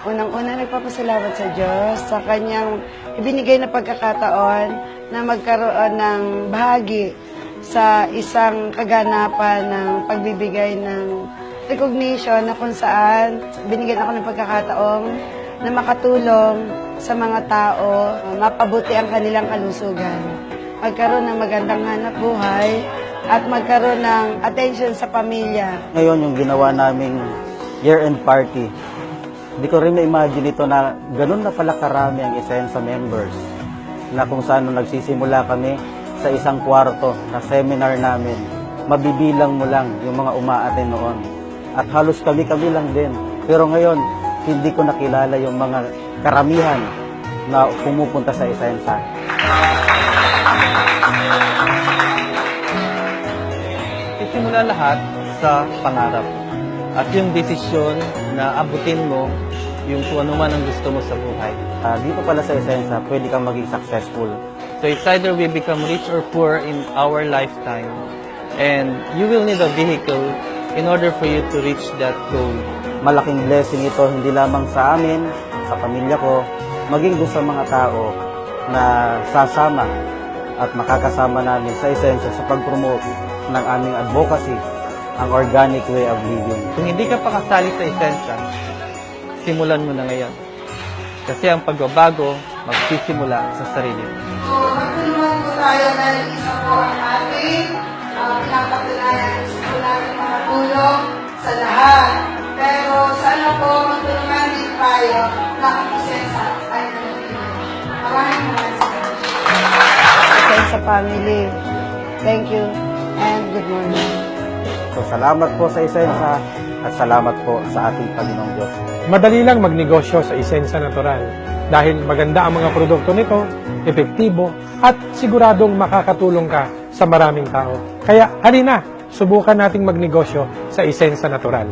Unang-una, nagpapasalamat sa Diyos sa kanyang ibinigay na pagkakataon na magkaroon ng bahagi sa isang kaganapan ng pagbibigay ng recognition na kung saan binigyan ako ng pagkakataong na makatulong sa mga tao, mapabuti ang kanilang kalusugan, magkaroon ng magandang hanap buhay, at magkaroon ng attention sa pamilya. Ngayon, yung ginawa naming year-end party, hindi ko rin na-imagine ito na ganun na pala karami ang Isensa members, na kung saan nagsisimula kami sa isang kwarto na seminar namin, mabibilang mo lang yung mga umaaten noon. At halos kami-kami lang din. Pero ngayon, hindi ko nakilala yung mga karamihan na pumupunta sa Isensa. Isimula lahat sa pangarap. At yung desisyon na abutin mo yung kung ano man ang gusto mo sa buhay. Dito pala sa Isensa, pwede kang maging successful. So it's either we become rich or poor in our lifetime. And you will need a vehicle in order for you to reach that goal. Malaking blessing ito hindi lamang sa amin, sa pamilya ko, maging doon sa mga tao na sasama at makakasama namin sa Isensa sa pag-promote ng aming advocacy, ang organic way of living. Kung hindi ka pa kasali sa Isensa, simulan mo na ngayon. Kasi ang pagbabago, magsisimula sa sarili mo. So, magtulungan po tayo dahil isa po ang ating pinapatunayan. Gusto po natin makatulong sa lahat. Pero sana po magtulungan din tayo na ang Isensa ay nangyayari. Maraming salamat. Isensa family, thank you and good morning. So salamat po sa Isensa at salamat po sa ating Panginoong Diyos. Madali lang magnegosyo sa Isensa Natural dahil maganda ang mga produkto nito, epektibo, at siguradong makakatulong ka sa maraming tao. Kaya halina, subukan nating magnegosyo sa Isensa Natural.